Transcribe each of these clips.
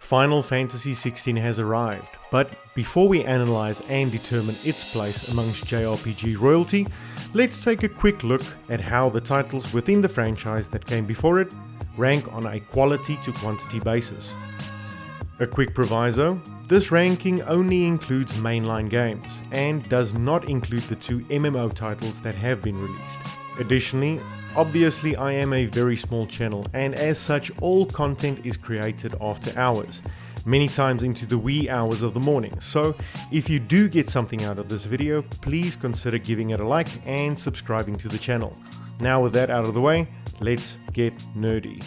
Final Fantasy XVI has arrived, but before we analyze and determine its place amongst JRPG royalty, let's take a quick look at how the titles within the franchise that came before it rank on a quality to quantity basis. A quick proviso, this ranking only includes mainline games and does not include the two MMO titles that have been released. Additionally, obviously I am a very small channel, and as such all content is created after hours, many times into the wee hours of the morning, so if you do get something out of this video, please consider giving it a like and subscribing to the channel. Now with that out of the way, let's get nerdy.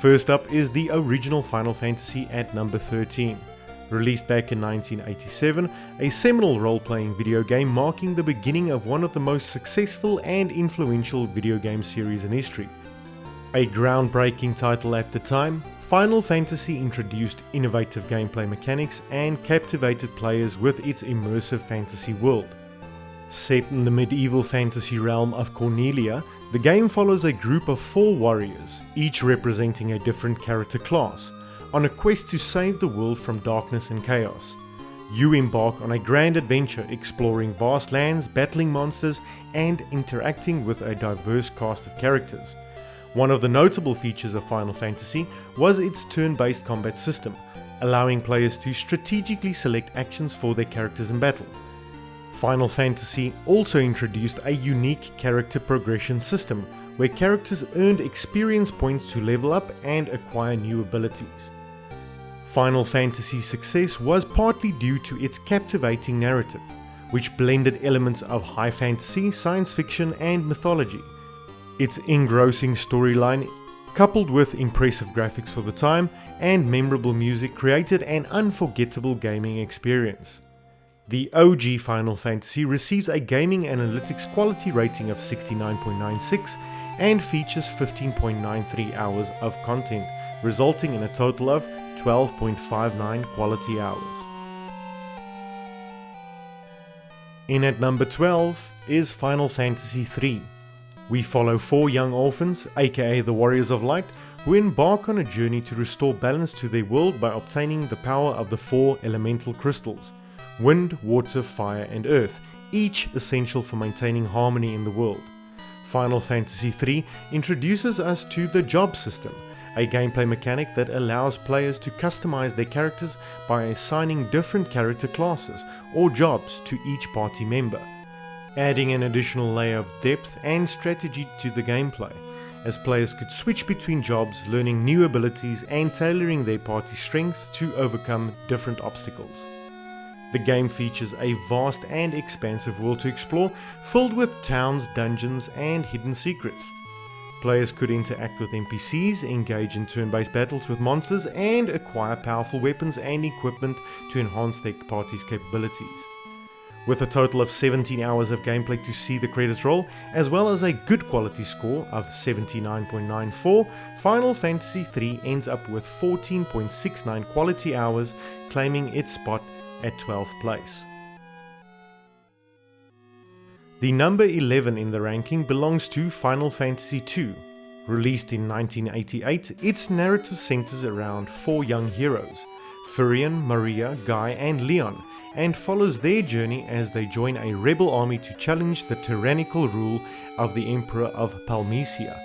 First up is the original Final Fantasy at number 13. Released back in 1987, a seminal role-playing video game marking the beginning of one of the most successful and influential video game series in history. A groundbreaking title at the time, Final Fantasy introduced innovative gameplay mechanics and captivated players with its immersive fantasy world. Set in the medieval fantasy realm of Cornelia, the game follows a group of 4 warriors, each representing a different character class, on a quest to save the world from darkness and chaos. You embark on a grand adventure exploring vast lands, battling monsters, and interacting with a diverse cast of characters. One of the notable features of Final Fantasy was its turn-based combat system, allowing players to strategically select actions for their characters in battle. Final Fantasy also introduced a unique character progression system, where characters earned experience points to level up and acquire new abilities. Final Fantasy's success was partly due to its captivating narrative, which blended elements of high fantasy, science fiction, and mythology. Its engrossing storyline, coupled with impressive graphics for the time and memorable music, created an unforgettable gaming experience. The OG Final Fantasy receives a gaming analytics quality rating of 69.96 and features 15.93 hours of content, resulting in a total of 12.59 quality hours. In at number 12 is Final Fantasy III. We follow 4 young orphans, aka the Warriors of Light, who embark on a journey to restore balance to their world by obtaining the power of the 4 elemental crystals: wind, water, fire, and earth, each essential for maintaining harmony in the world. Final Fantasy III introduces us to the job system, a gameplay mechanic that allows players to customize their characters by assigning different character classes or jobs to each party member, adding an additional layer of depth and strategy to the gameplay, as players could switch between jobs, learning new abilities and tailoring their party's strengths to overcome different obstacles. The game features a vast and expansive world to explore, filled with towns, dungeons, and hidden secrets. Players could interact with NPCs, engage in turn-based battles with monsters, and acquire powerful weapons and equipment to enhance their party's capabilities. With a total of 17 hours of gameplay to see the credits roll, as well as a good quality score of 79.94, Final Fantasy III ends up with 14.69 quality hours, claiming its spot at 12th place. The number 11 in the ranking belongs to Final Fantasy II. Released in 1988, its narrative centers around 4 young heroes, Firion, Maria, Guy, and Leon, and follows their journey as they join a rebel army to challenge the tyrannical rule of the Emperor of Palmesia.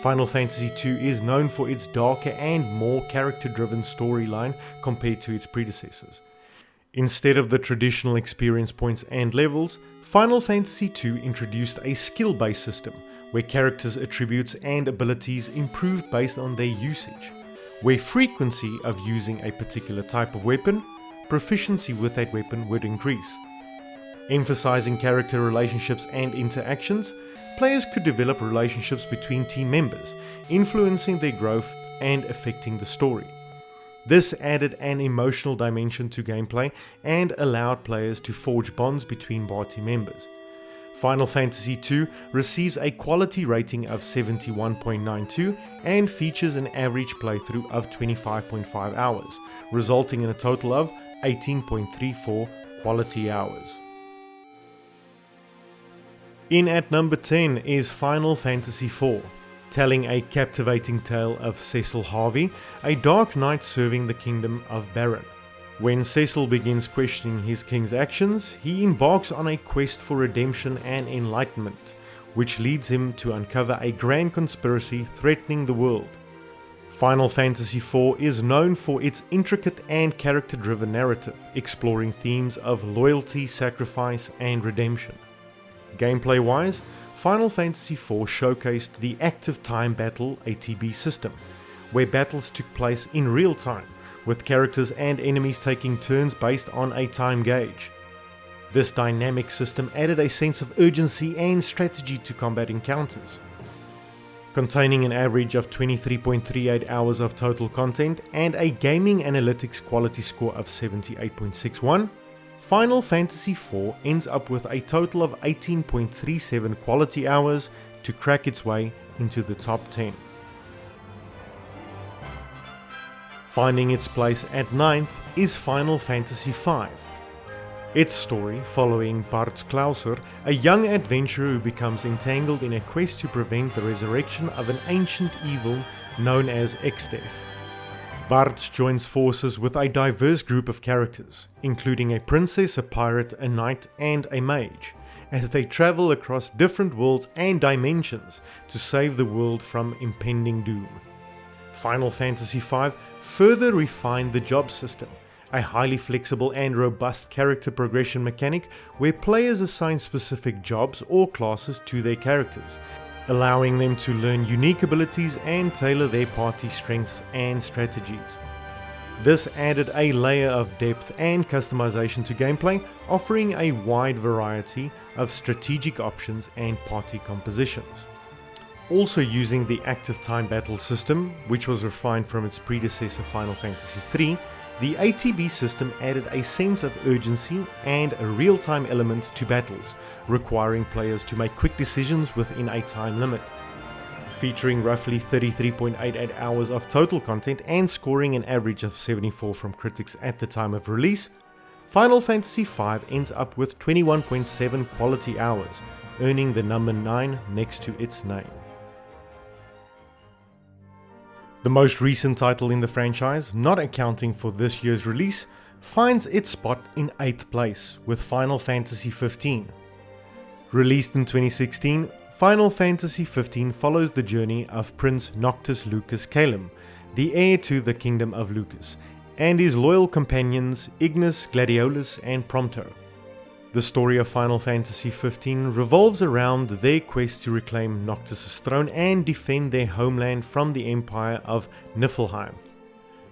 Final Fantasy II is known for its darker and more character-driven storyline compared to its predecessors. Instead of the traditional experience points and levels, Final Fantasy II introduced a skill-based system where characters' attributes and abilities improved based on their usage, where frequency of using a particular type of weapon, proficiency with that weapon would increase. Emphasizing character relationships and interactions, players could develop relationships between team members, influencing their growth and affecting the story. This added an emotional dimension to gameplay and allowed players to forge bonds between party members. Final Fantasy II receives a quality rating of 71.92 and features an average playthrough of 25.5 hours, resulting in a total of 18.34 quality hours. In at number 10 is Final Fantasy IV. telling a captivating tale of Cecil Harvey, a dark knight serving the kingdom of Baron. When Cecil begins questioning his king's actions, he embarks on a quest for redemption and enlightenment, which leads him to uncover a grand conspiracy threatening the world. Final Fantasy IV is known for its intricate and character-driven narrative, exploring themes of loyalty, sacrifice, and redemption. Gameplay-wise, Final Fantasy IV showcased the Active Time Battle ATB system, where battles took place in real time, with characters and enemies taking turns based on a time gauge. This dynamic system added a sense of urgency and strategy to combat encounters. Containing an average of 23.38 hours of total content and a gaming analytics quality score of 78.61, Final Fantasy IV ends up with a total of 18.37 quality hours to crack its way into the top 10. Finding its place at 9th is Final Fantasy V. Its story, following Bart Klauser, a young adventurer who becomes entangled in a quest to prevent the resurrection of an ancient evil known as Exdeath. Bart joins forces with a diverse group of characters, including a princess, a pirate, a knight, and a mage, as they travel across different worlds and dimensions to save the world from impending doom. Final Fantasy V further refined the job system, a highly flexible and robust character progression mechanic where players assign specific jobs or classes to their characters, allowing them to learn unique abilities and tailor their party strengths and strategies. This added a layer of depth and customization to gameplay, offering a wide variety of strategic options and party compositions. Also using the Active Time Battle system, which was refined from its predecessor Final Fantasy III, the ATB system added a sense of urgency and a real-time element to battles, requiring players to make quick decisions within a time limit. Featuring roughly 33.88 hours of total content and scoring an average of 74 from critics at the time of release, Final Fantasy V ends up with 21.7 quality hours, earning the number 9 next to its name. The most recent title in the franchise, not accounting for this year's release, finds its spot in 8th place with Final Fantasy XV. Released in 2016, Final Fantasy XV follows the journey of Prince Noctis Lucas Calum, the heir to the Kingdom of Lucas, and his loyal companions Ignis, Gladiolus, and Prompto. The story of Final Fantasy XV revolves around their quest to reclaim Noctis' throne and defend their homeland from the Empire of Niflheim.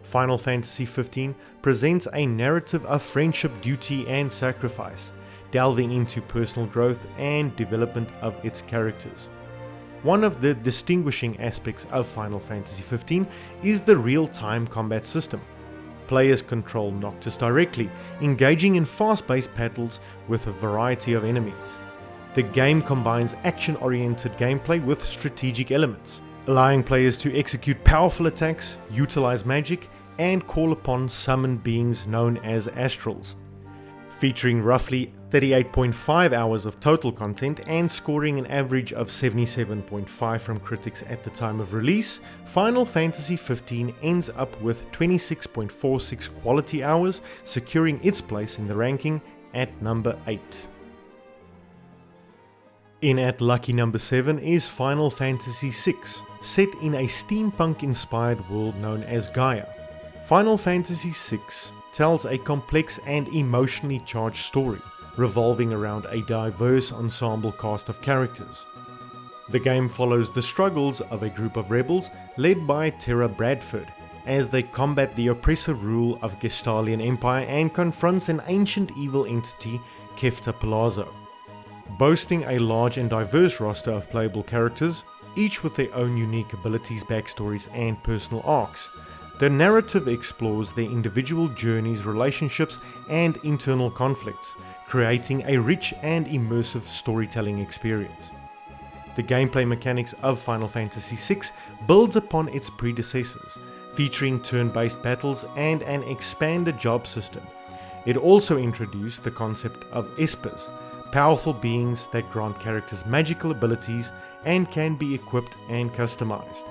Final Fantasy XV presents a narrative of friendship, duty, and sacrifice, delving into personal growth and development of its characters. One of the distinguishing aspects of Final Fantasy XV is the real-time combat system. Players control Noctis directly, engaging in fast-paced battles with a variety of enemies. The game combines action-oriented gameplay with strategic elements, allowing players to execute powerful attacks, utilize magic, and call upon summoned beings known as astrals. Featuring roughly 38.5 hours of total content and scoring an average of 77.5 from critics at the time of release, Final Fantasy XV ends up with 26.46 quality hours, securing its place in the ranking at number 8. In at lucky number 7 is Final Fantasy VI, set in a steampunk-inspired world known as Gaia. Final Fantasy VI tells a complex and emotionally charged story, revolving around a diverse ensemble cast of characters. The game follows the struggles of a group of rebels led by Terra Bradford as they combat the oppressive rule of Gestalian Empire and confronts an ancient evil entity, Kefta Palazzo. Boasting a large and diverse roster of playable characters, each with their own unique abilities, backstories, and personal arcs, the narrative explores their individual journeys, relationships, and internal conflicts, creating a rich and immersive storytelling experience. The gameplay mechanics of Final Fantasy VI builds upon its predecessors, featuring turn-based battles and an expanded job system. It also introduced the concept of espers, powerful beings that grant characters magical abilities and can be equipped and customized.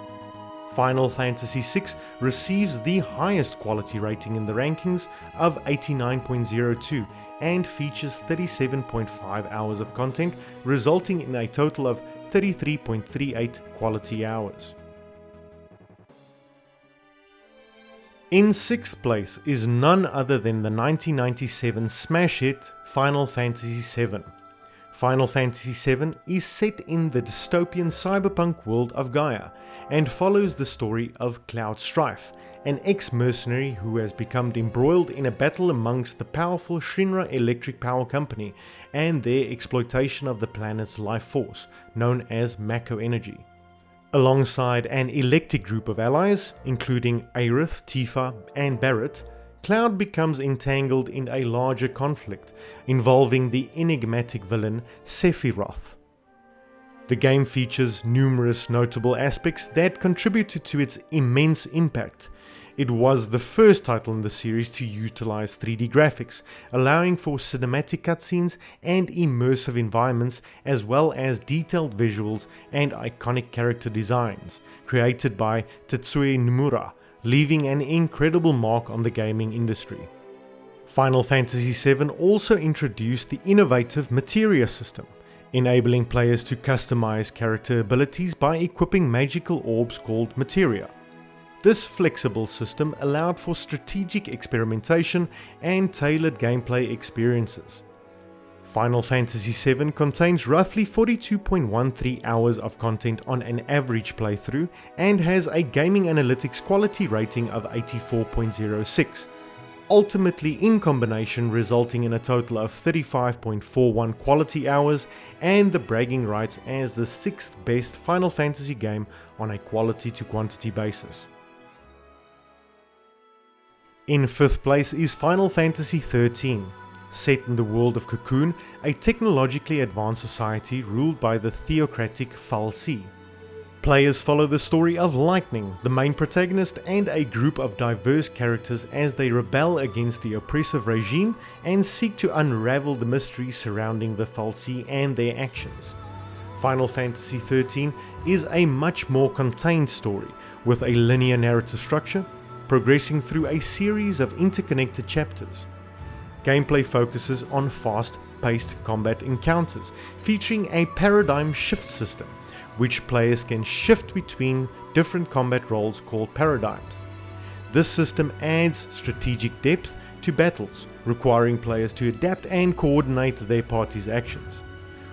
Final Fantasy VI receives the highest quality rating in the rankings of 89.02 and features 37.5 hours of content, resulting in a total of 33.38 quality hours. In 6th place is none other than the 1997 smash hit Final Fantasy VII. Final Fantasy VII is set in the dystopian cyberpunk world of Gaia and follows the story of Cloud Strife, an ex-mercenary who has become embroiled in a battle amongst the powerful Shinra Electric Power Company and their exploitation of the planet's life force, known as Mako Energy. Alongside an eclectic group of allies, including Aerith, Tifa, and Barret, Cloud becomes entangled in a larger conflict involving the enigmatic villain Sephiroth. The game features numerous notable aspects that contributed to its immense impact. It was the first title in the series to utilize 3D graphics, allowing for cinematic cutscenes and immersive environments, as well as detailed visuals and iconic character designs, created by Tetsuya Nomura, leaving an incredible mark on the gaming industry. Final Fantasy VII also introduced the innovative Materia system, enabling players to customize character abilities by equipping magical orbs called Materia. This flexible system allowed for strategic experimentation and tailored gameplay experiences. Final Fantasy VII contains roughly 42.13 hours of content on an average playthrough and has a gaming analytics quality rating of 84.06, ultimately in combination resulting in a total of 35.41 quality hours and the bragging rights as the 6th best Final Fantasy game on a quality to quantity basis. In 5th place is Final Fantasy XIII. Set in the world of Cocoon, a technologically advanced society ruled by the theocratic fal'Cie. Players follow the story of Lightning, the main protagonist, and a group of diverse characters as they rebel against the oppressive regime and seek to unravel the mysteries surrounding the fal'Cie and their actions. Final Fantasy XIII is a much more contained story, with a linear narrative structure, progressing through a series of interconnected chapters. Gameplay focuses on fast-paced combat encounters, featuring a paradigm shift system, which players can shift between different combat roles called paradigms. This system adds strategic depth to battles, requiring players to adapt and coordinate their party's actions.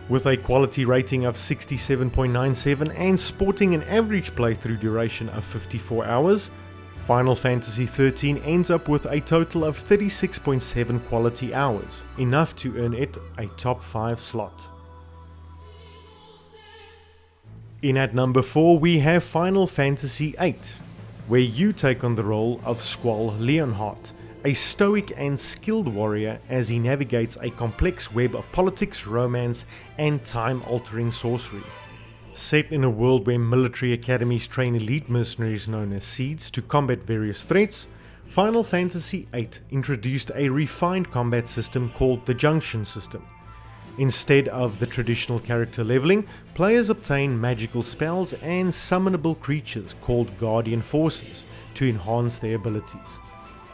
With a quality rating of 67.97 and sporting an average playthrough duration of 54 hours, Final Fantasy XIII ends up with a total of 36.7 quality hours, enough to earn it a top 5 slot. In at number 4 we have Final Fantasy VIII, where you take on the role of Squall Leonhardt, a stoic and skilled warrior as he navigates a complex web of politics, romance, and time-altering sorcery. Set in a world where military academies train elite mercenaries known as Seeds to combat various threats, Final Fantasy VIII introduced a refined combat system called the Junction system. Instead of the traditional character leveling, players obtain magical spells and summonable creatures called Guardian Forces to enhance their abilities.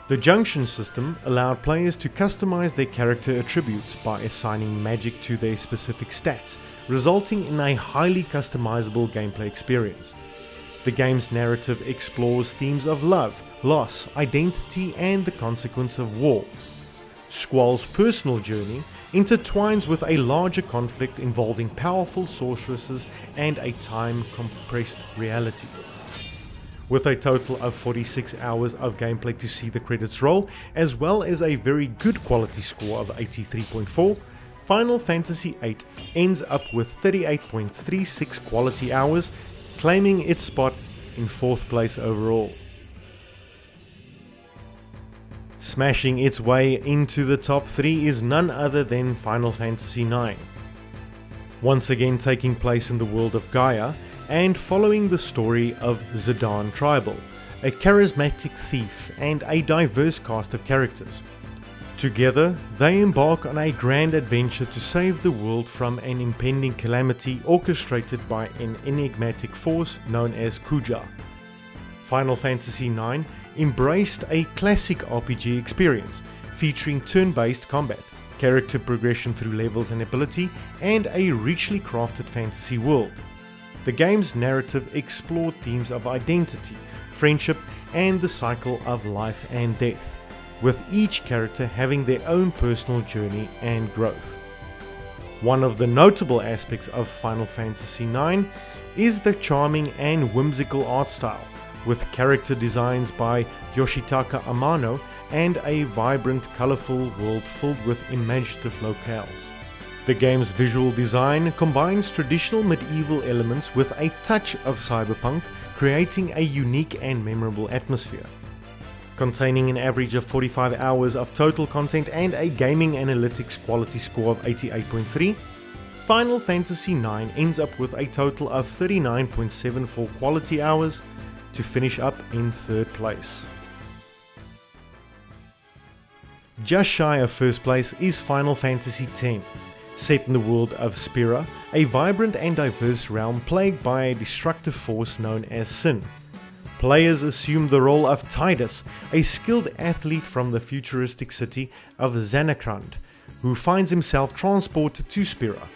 The Junction system allowed players to customize their character attributes by assigning magic to their specific stats, resulting in a highly customizable gameplay experience. The game's narrative explores themes of love, loss, identity, and the consequence of war. Squall's personal journey intertwines with a larger conflict involving powerful sorceresses and a time-compressed reality. With a total of 46 hours of gameplay to see the credits roll, as well as a very good quality score of 83.4, Final Fantasy VIII ends up with 38.36 quality hours, claiming its spot in 4th place overall. Smashing its way into the top 3 is none other than Final Fantasy IX. Once again taking place in the world of Gaia, and following the story of Zidane Tribal, a charismatic thief and a diverse cast of characters. Together, they embark on a grand adventure to save the world from an impending calamity orchestrated by an enigmatic force known as Kuja. Final Fantasy IX embraced a classic RPG experience, featuring turn-based combat, character progression through levels and ability, and a richly crafted fantasy world. The game's narrative explored themes of identity, friendship, and the cycle of life and death, with each character having their own personal journey and growth. One of the notable aspects of Final Fantasy IX is the charming and whimsical art style, with character designs by Yoshitaka Amano and a vibrant, colorful world filled with imaginative locales. The game's visual design combines traditional medieval elements with a touch of cyberpunk, creating a unique and memorable atmosphere. Containing an average of 45 hours of total content and a gaming analytics quality score of 88.3, Final Fantasy IX ends up with a total of 39.74 quality hours to finish up in third place. Just shy of first place is Final Fantasy X. Set in the world of Spira, a vibrant and diverse realm plagued by a destructive force known as Sin. Players assume the role of Tidus, a skilled athlete from the futuristic city of Xanakrand, who finds himself transported to Spira.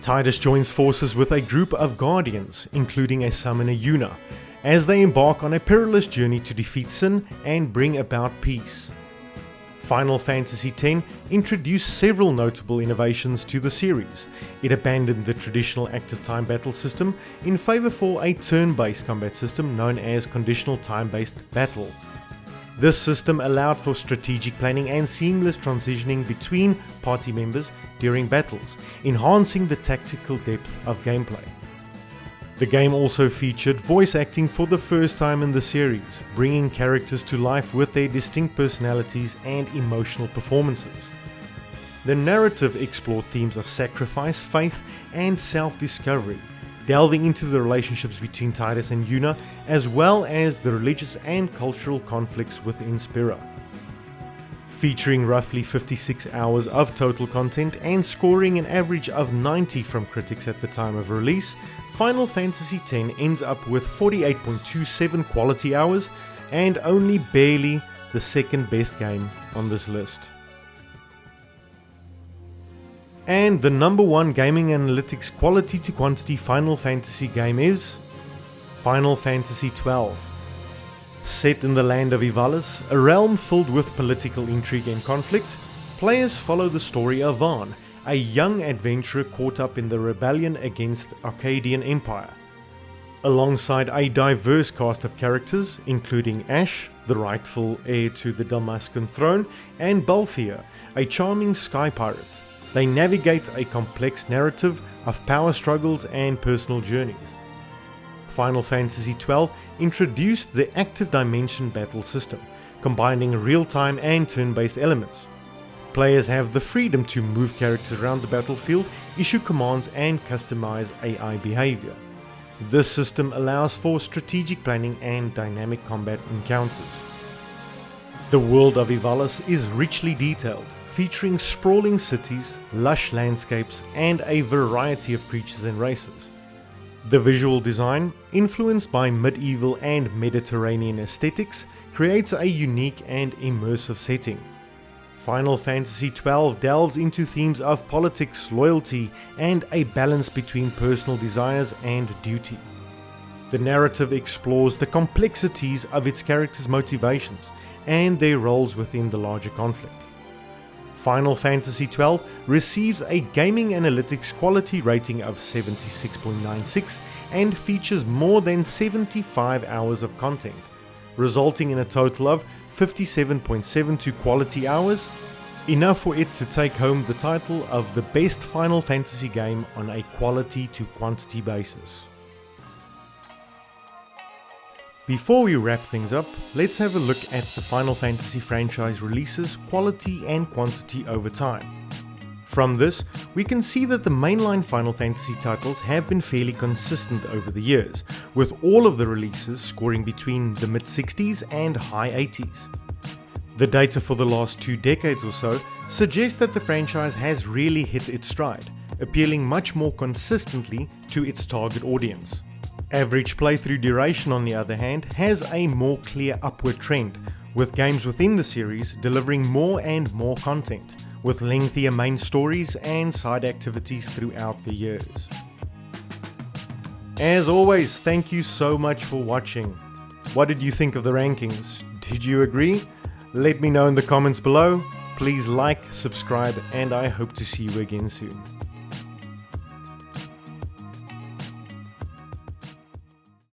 Tidus joins forces with a group of guardians, including a summoner Yuna, as they embark on a perilous journey to defeat Sin and bring about peace. Final Fantasy X introduced several notable innovations to the series. It abandoned the traditional active time battle system in favor for a turn-based combat system known as conditional time-based battle. This system allowed for strategic planning and seamless transitioning between party members during battles, enhancing the tactical depth of gameplay. The game also featured voice acting for the first time in the series, bringing characters to life with their distinct personalities and emotional performances. The narrative explored themes of sacrifice, faith, and self-discovery, delving into the relationships between Tidus and Yuna, as well as the religious and cultural conflicts within Spira. Featuring roughly 56 hours of total content and scoring an average of 90 from critics at the time of release, Final Fantasy X ends up with 48.27 quality hours and only barely the second best game on this list. And the number one gaming analytics quality to quantity Final Fantasy game is Final Fantasy XII. Set in the land of Ivalice, a realm filled with political intrigue and conflict, players follow the story of Vaan, a young adventurer caught up in the rebellion against the Arcadian Empire. Alongside a diverse cast of characters, including Ash, the rightful heir to the Damascan throne, and Balthier, a charming sky pirate, they navigate a complex narrative of power struggles and personal journeys. Final Fantasy XII introduced the active dimension battle system, combining real-time and turn-based elements. Players have the freedom to move characters around the battlefield, issue commands, and customize AI behavior. This system allows for strategic planning and dynamic combat encounters. The world of Ivalice is richly detailed, featuring sprawling cities, lush landscapes, and a variety of creatures and races. The visual design, influenced by medieval and Mediterranean aesthetics, creates a unique and immersive setting. Final Fantasy XII delves into themes of politics, loyalty, and a balance between personal desires and duty. The narrative explores the complexities of its characters' motivations and their roles within the larger conflict. Final Fantasy XII receives a gaming analytics quality rating of 76.96 and features more than 75 hours of content, resulting in a total of 57.72 quality hours, enough for it to take home the title of the best Final Fantasy game on a quality to quantity basis. Before we wrap things up, let's have a look at the Final Fantasy franchise releases, quality and quantity over time. From this, we can see that the mainline Final Fantasy titles have been fairly consistent over the years, with all of the releases scoring between the mid-60s and high 80s. The data for the last 2 decades or so suggests that the franchise has really hit its stride, appealing much more consistently to its target audience. Average playthrough duration, on the other hand, has a more clear upward trend, with games within the series delivering more and more content, with lengthier main stories and side activities throughout the years. As always, thank you so much for watching. What did you think of the rankings? Did you agree? Let me know in the comments below. Please like, subscribe, and I hope to see you again soon.